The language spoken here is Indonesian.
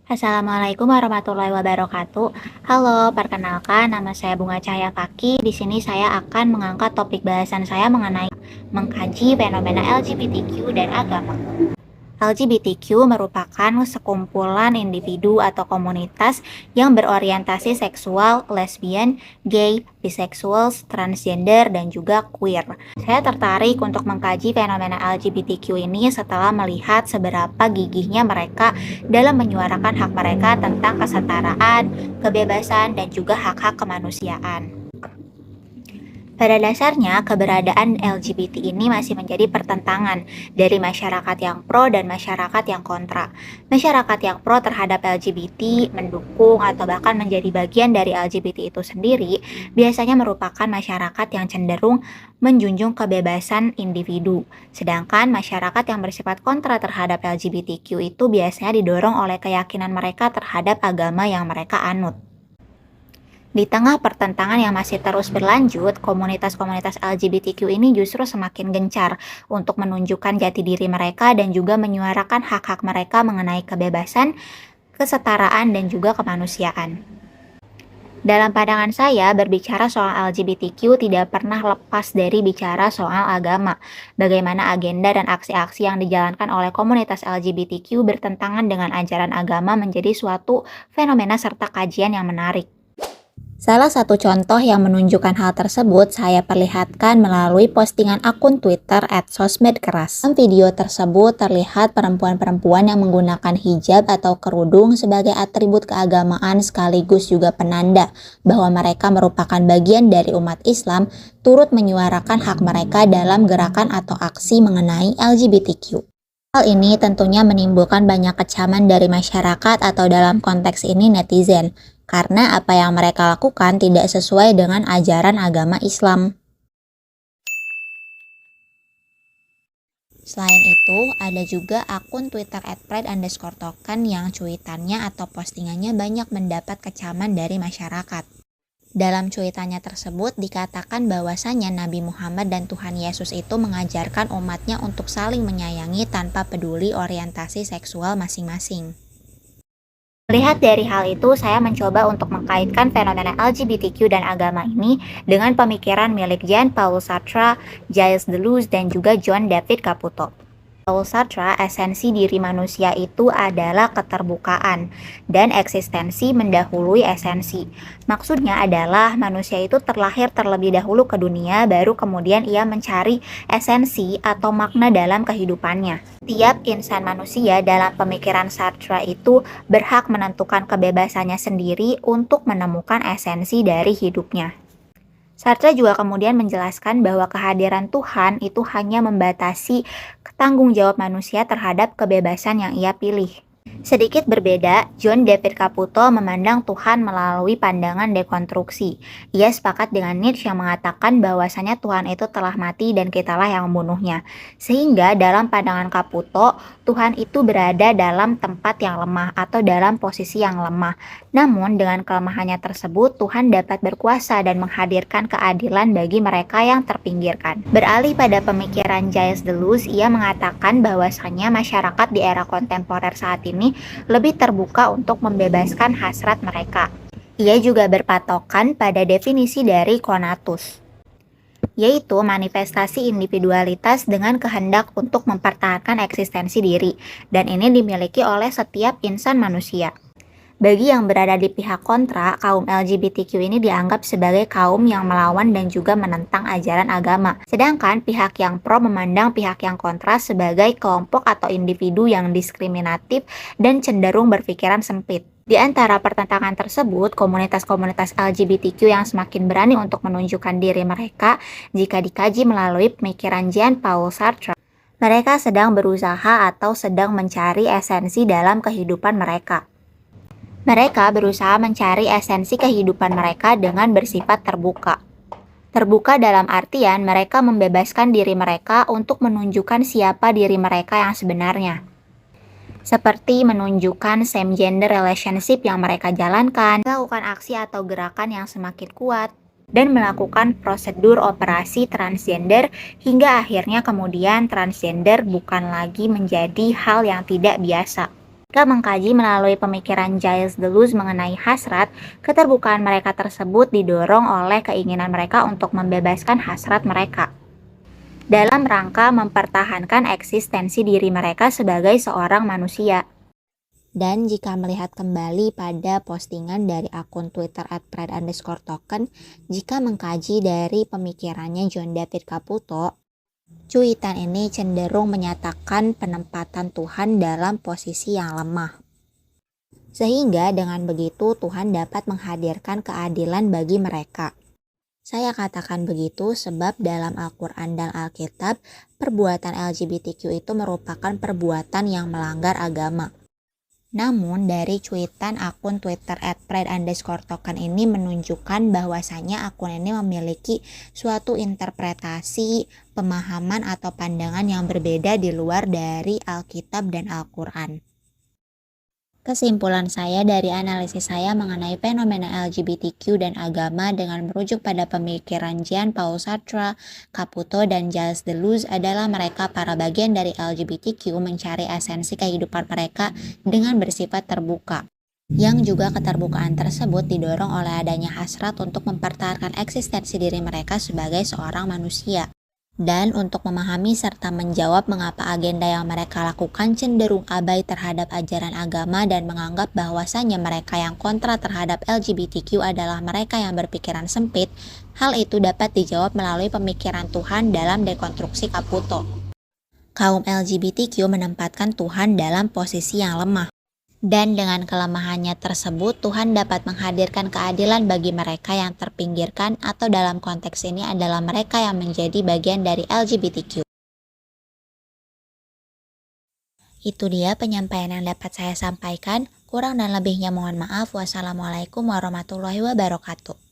Assalamualaikum warahmatullahi wabarakatuh. Halo, perkenalkan nama saya Bunga Cahaya Kaki. Di sini saya akan mengangkat topik bahasan saya mengenai mengkaji fenomena LGBTQ dan agama. LGBTQ merupakan sekumpulan individu atau komunitas yang berorientasi seksual, lesbian, gay, biseksual, transgender, dan juga queer. Saya tertarik untuk mengkaji fenomena LGBTQ ini setelah melihat seberapa gigihnya mereka dalam menyuarakan hak mereka tentang kesetaraan, kebebasan, dan juga hak-hak kemanusiaan. Pada dasarnya, keberadaan LGBT ini masih menjadi pertentangan dari masyarakat yang pro dan masyarakat yang kontra. Masyarakat yang pro terhadap LGBT, mendukung atau bahkan menjadi bagian dari LGBT itu sendiri, biasanya merupakan masyarakat yang cenderung menjunjung kebebasan individu. Sedangkan masyarakat yang bersifat kontra terhadap LGBTQ itu biasanya didorong oleh keyakinan mereka terhadap agama yang mereka anut. Di tengah pertentangan yang masih terus berlanjut, komunitas-komunitas LGBTQ ini justru semakin gencar untuk menunjukkan jati diri mereka dan juga menyuarakan hak-hak mereka mengenai kebebasan, kesetaraan, dan juga kemanusiaan. Dalam pandangan saya, berbicara soal LGBTQ tidak pernah lepas dari bicara soal agama. Bagaimana agenda dan aksi-aksi yang dijalankan oleh komunitas LGBTQ bertentangan dengan ajaran agama menjadi suatu fenomena serta kajian yang menarik. Salah satu contoh yang menunjukkan hal tersebut saya perlihatkan melalui postingan akun Twitter @sosmedkeras. Dalam video tersebut terlihat perempuan-perempuan yang menggunakan hijab atau kerudung sebagai atribut keagamaan sekaligus juga penanda bahwa mereka merupakan bagian dari umat Islam turut menyuarakan hak mereka dalam gerakan atau aksi mengenai LGBTQ. Hal ini tentunya menimbulkan banyak kecaman dari masyarakat atau dalam konteks ini netizen, karena apa yang mereka lakukan tidak sesuai dengan ajaran agama Islam. Selain itu, ada juga akun Twitter @pride_token yang cuitannya atau postingannya banyak mendapat kecaman dari masyarakat. Dalam cuitannya tersebut dikatakan bahwasannya Nabi Muhammad dan Tuhan Yesus itu mengajarkan umatnya untuk saling menyayangi tanpa peduli orientasi seksual masing-masing. Melihat dari hal itu, saya mencoba untuk mengkaitkan fenomena LGBTQ dan agama ini dengan pemikiran milik Jean-Paul Sartre, Gilles Deleuze, dan juga John David Caputo. Paul Sartre, esensi diri manusia itu adalah keterbukaan dan eksistensi mendahului esensi. Maksudnya adalah manusia itu terlahir terlebih dahulu ke dunia, baru kemudian ia mencari esensi atau makna dalam kehidupannya. Tiap insan manusia dalam pemikiran Sartre itu berhak menentukan kebebasannya sendiri untuk menemukan esensi dari hidupnya. Sartre juga kemudian menjelaskan bahwa kehadiran Tuhan itu hanya membatasi tanggung jawab manusia terhadap kebebasan yang ia pilih. Sedikit berbeda, John David Caputo memandang Tuhan melalui pandangan dekonstruksi. Ia sepakat dengan Nietzsche yang mengatakan bahwasanya Tuhan itu telah mati dan kitalah yang membunuhnya. Sehingga dalam pandangan Caputo, Tuhan itu berada dalam tempat yang lemah atau dalam posisi yang lemah. Namun dengan kelemahannya tersebut, Tuhan dapat berkuasa dan menghadirkan keadilan bagi mereka yang terpinggirkan. Beralih pada pemikiran Gilles Deleuze, ia mengatakan bahwasanya masyarakat di era kontemporer saat ini lebih terbuka untuk membebaskan hasrat mereka. Ia juga berpatokan pada definisi dari conatus, yaitu manifestasi individualitas dengan kehendak untuk mempertahankan eksistensi diri, dan ini dimiliki oleh setiap insan manusia. Bagi yang berada di pihak kontra, kaum LGBTQ ini dianggap sebagai kaum yang melawan dan juga menentang ajaran agama. Sedangkan pihak yang pro memandang pihak yang kontra sebagai kelompok atau individu yang diskriminatif dan cenderung berpikiran sempit. Di antara pertentangan tersebut, komunitas-komunitas LGBTQ yang semakin berani untuk menunjukkan diri mereka jika dikaji melalui pemikiran Jean-Paul Sartre. Mereka sedang berusaha atau sedang mencari esensi dalam kehidupan mereka. Mereka berusaha mencari esensi kehidupan mereka dengan bersifat terbuka. Terbuka dalam artian mereka membebaskan diri mereka untuk menunjukkan siapa diri mereka yang sebenarnya. Seperti menunjukkan same gender relationship yang mereka jalankan, melakukan aksi atau gerakan yang semakin kuat, dan melakukan prosedur operasi transgender hingga akhirnya kemudian transgender bukan lagi menjadi hal yang tidak biasa. Jika mengkaji melalui pemikiran Gilles Deleuze mengenai hasrat, keterbukaan mereka tersebut didorong oleh keinginan mereka untuk membebaskan hasrat mereka dalam rangka mempertahankan eksistensi diri mereka sebagai seorang manusia. Dan jika melihat kembali pada postingan dari akun Twitter @pride_token, jika mengkaji dari pemikirannya John David Caputo, cuitan ini cenderung menyatakan penempatan Tuhan dalam posisi yang lemah. Sehingga dengan begitu Tuhan dapat menghadirkan keadilan bagi mereka. Saya katakan begitu sebab dalam Al-Quran dan Alkitab, perbuatan LGBTQ itu merupakan perbuatan yang melanggar agama. Namun dari cuitan akun Twitter @pride_token ini menunjukkan bahwasanya akun ini memiliki suatu interpretasi, pemahaman atau pandangan yang berbeda di luar dari Alkitab dan Al-Quran. Kesimpulan saya dari analisis saya mengenai fenomena LGBTQ dan agama dengan merujuk pada pemikiran Jean-Paul Sartre, Caputo, dan Gilles Deleuze adalah mereka para bagian dari LGBTQ mencari esensi kehidupan mereka dengan bersifat terbuka. Yang juga keterbukaan tersebut didorong oleh adanya hasrat untuk mempertahankan eksistensi diri mereka sebagai seorang manusia. Dan untuk memahami serta menjawab mengapa agenda yang mereka lakukan cenderung abai terhadap ajaran agama dan menganggap bahwasannya mereka yang kontra terhadap LGBTQ adalah mereka yang berpikiran sempit, hal itu dapat dijawab melalui pemikiran Tuhan dalam dekonstruksi Caputo. Kaum LGBTQ menempatkan Tuhan dalam posisi yang lemah. Dan dengan kelemahannya tersebut, Tuhan dapat menghadirkan keadilan bagi mereka yang terpinggirkan atau dalam konteks ini adalah mereka yang menjadi bagian dari LGBTQ. Itu dia penyampaian yang dapat saya sampaikan. Kurang dan lebihnya mohon maaf. Wassalamualaikum warahmatullahi wabarakatuh.